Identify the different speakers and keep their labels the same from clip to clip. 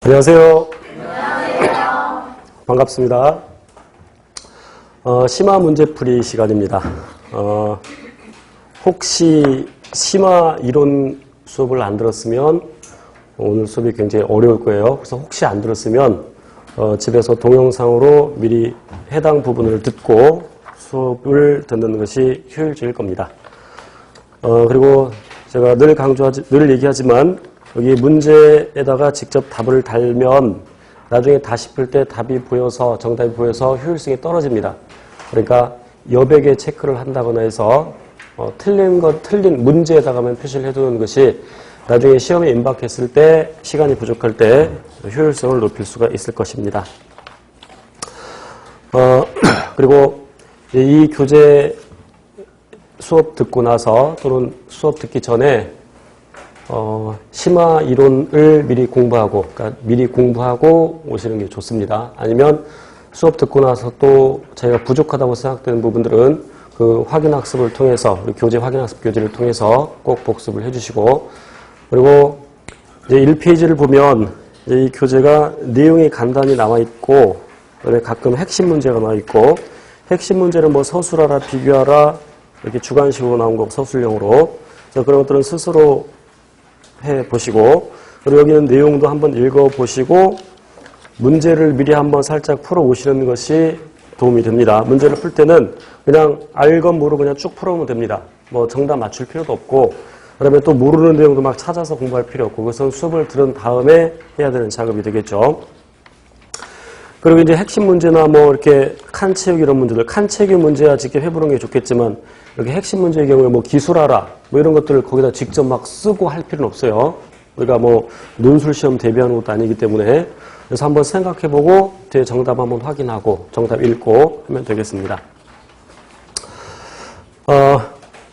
Speaker 1: 안녕하세요. 반갑습니다. 심화 문제풀이 시간입니다. 혹시 심화 이론 수업을 안 들었으면 오늘 수업이 굉장히 어려울 거예요. 그래서 혹시 안 들었으면 집에서 동영상으로 미리 해당 부분을 듣고 수업을 듣는 것이 효율적일 겁니다. 그리고 제가 늘 얘기하지만 여기 문제에다가 직접 답을 달면 나중에 다시 풀 때 답이 보여서 정답이 보여서 효율성이 떨어집니다. 그러니까 여백에 체크를 한다거나 해서 틀린 문제에다가만 표시를 해두는 것이 나중에 시험에 임박했을 때 시간이 부족할 때 효율성을 높일 수가 있을 것입니다. 그리고 이 교재 수업 듣고 나서 또는 수업 듣기 전에 심화 이론을 미리 공부하고 오시는 게 좋습니다. 아니면 수업 듣고 나서 또 자기가 부족하다고 생각되는 부분들은 그 확인학습을 통해서, 우리 교재 확인학습 교재를 통해서 꼭 복습을 해주시고, 그리고 이제 1페이지를 보면 이제 이 교재가 내용이 간단히 나와 있고, 그다음에 가끔 핵심 문제가 나와 있고, 핵심 문제는 뭐 서술하라, 비교하라, 이렇게 주관식으로 나온 거 서술형으로. 그래서 그런 것들은 스스로 해보시고, 그리고 여기는 내용도 한번 읽어보시고 문제를 미리 한번 살짝 풀어오시는 것이 도움이 됩니다. 문제를 풀 때는 그냥 알건 모르고 그냥 쭉 풀어오면 됩니다. 뭐 정답 맞출 필요도 없고, 그다음에 또 모르는 내용도 막 찾아서 공부할 필요 없고, 그것은 수업을 들은 다음에 해야 되는 작업이 되겠죠. 그리고 이제 핵심 문제나 뭐 이렇게 칸체육 이런 문제들, 칸체육 문제야 직접 해보는 게 좋겠지만, 이렇게 핵심 문제의 경우에 뭐 기술하라, 뭐 이런 것들을 거기다 직접 막 쓰고 할 필요는 없어요. 우리가 뭐 논술 시험 대비하는 것도 아니기 때문에. 그래서 한번 생각해보고 뒤에 정답 한번 확인하고 정답 읽고 하면 되겠습니다.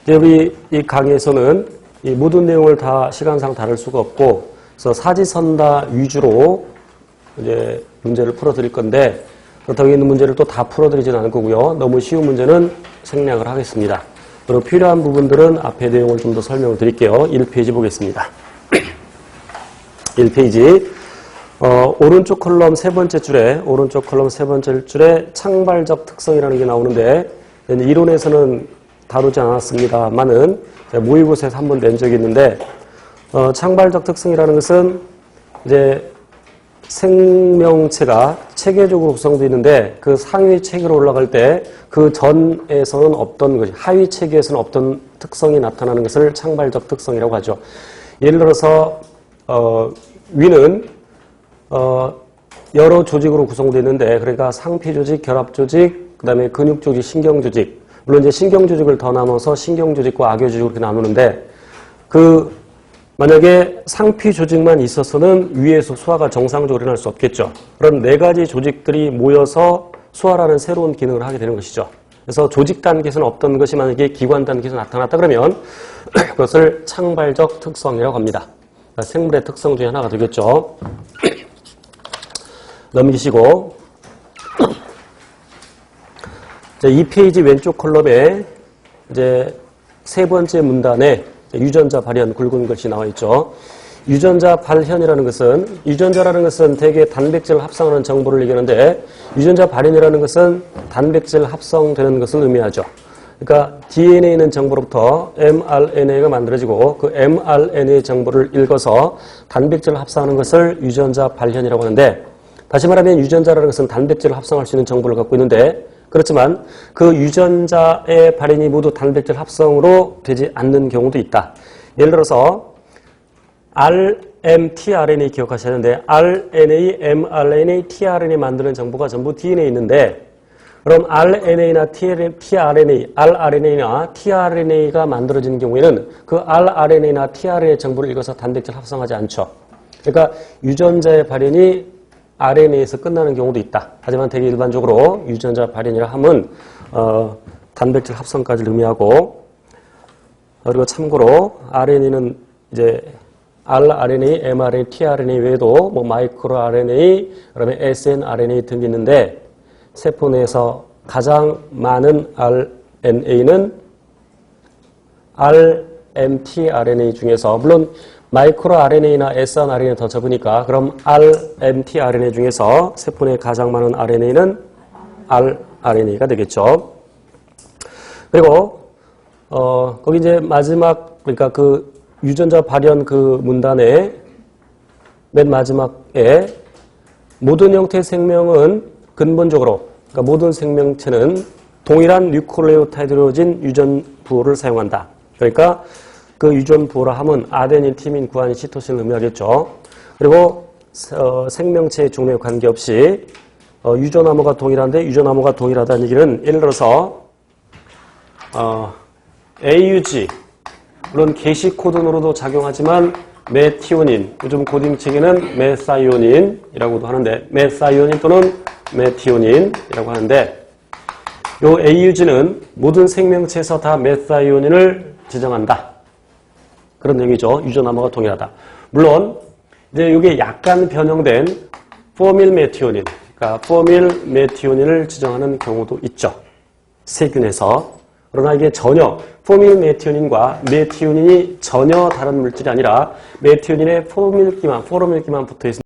Speaker 1: 우리 이 강의에서는 이 모든 내용을 다 시간상 다룰 수가 없고, 그래서 사지선다 위주로 이제 문제를 풀어드릴 건데, 그렇다고 있는 문제를 또 다 풀어드리지는 않을 거고요. 너무 쉬운 문제는 생략을 하겠습니다. 그리고 필요한 부분들은 앞에 내용을 좀 더 설명을 드릴게요. 1페이지 보겠습니다. 1페이지. 오른쪽 컬럼 세 번째 줄에 창발적 특성이라는 게 나오는데, 이론에서는 다루지 않았습니다만은 모의고사에서 한번 낸 적이 있는데, 창발적 특성이라는 것은 이제 생명체가 체계적으로 구성되어 있는데 그 상위 체계로 올라갈 때 그 전에서는 없던 것이, 하위 체계에서는 없던 특성이 나타나는 것을 창발적 특성이라고 하죠. 예를 들어서 위는 여러 조직으로 구성되어 있는데, 그러니까 상피 조직, 결합 조직, 그다음에 근육 조직, 신경 조직. 물론 이제 신경 조직을 더 나눠서 신경 조직과 악교 조직으로 이렇게 나누는데, 만약에 상피 조직만 있어서는 위에서 소화가 정상적으로 일어날 수 없겠죠. 그럼 네 가지 조직들이 모여서 소화라는 새로운 기능을 하게 되는 것이죠. 그래서 조직 단계에서는 없던 것이 만약에 기관 단계에서 나타났다 그러면 그것을 창발적 특성이라고 합니다. 그러니까 생물의 특성 중에 하나가 되겠죠. 넘기시고, 자, 2페이지 왼쪽 컬럼에 이제 세 번째 문단에 유전자 발현 굵은 글씨 나와 있죠. 유전자 발현이라는 것은, 유전자라는 것은 대개 단백질 합성하는 정보를 얘기하는데, 유전자 발현이라는 것은 단백질 합성되는 것을 의미하죠. 그러니까 DNA에 있는 정보로부터 mRNA가 만들어지고 그 mRNA 정보를 읽어서 단백질을 합성하는 것을 유전자 발현이라고 하는데, 다시 말하면 유전자라는 것은 단백질을 합성할 수 있는 정보를 갖고 있는데, 그렇지만 그 유전자의 발현이 모두 단백질 합성으로 되지 않는 경우도 있다. 예를 들어서 rmtRNA 기억하셔야 하는데, RNA, mRNA, tRNA 만드는 정보가 전부 DNA에 있는데, 그럼 RNA나 rRNA나 tRNA가 만들어지는 경우에는 그 rRNA나 tRNA 정보를 읽어서 단백질 합성하지 않죠. 그러니까 유전자의 발현이 RNA에서 끝나는 경우도 있다. 하지만 되게 일반적으로 유전자 발현이라 함은 단백질 합성까지 의미하고, 그리고 참고로 RNA는 이제 rRNA, mRNA, tRNA 외에도 뭐 마이크로 RNA, 그다음에 snRNA 등이 있는데, 세포 내에서 가장 많은 RNA는 rmtRNA 중에서, 물론 마이크로 RNA나 sRNA 더 적으니까 그럼 rmtRNA 중에서 세포 내에 가장 많은 RNA는 rRNA가 되겠죠. 그리고 거기 이제 마지막 그러니까 그 유전자 발현 그 문단의 맨 마지막에 모든 형태의 생명은 근본적으로 그러니까 모든 생명체는 동일한 뉴클레오타이드로진 유전부호를 사용한다. 그러니까 그 유전부호라 함은 아데닌, 티민, 구아닌, 시토신을 의미하겠죠. 그리고 생명체의 종류에 관계없이 유전암호가 동일한데 유전암호가 동일하다는 얘기는 예를 들어서 AUG 물론 게시 코드로도 작용하지만 메티오닌, 요즘 코딩책에는 메사이오닌이라고도 하는데 메사이오닌 또는 메티오닌이라고 하는데 요 AUG는 모든 생명체에서 다 메사이오닌을 지정한다. 그런 얘기죠. 유전암호가 동일하다. 물론 이제 이게 약간 변형된 포밀메티오닌, 그러니까 포밀메티오닌을 지정하는 경우도 있죠. 세균에서. 그러나 이게 전혀 포밀메티오닌과 메티오닌이 전혀 다른 물질이 아니라 메티오닌에 포르밀기만 붙어 있습니다.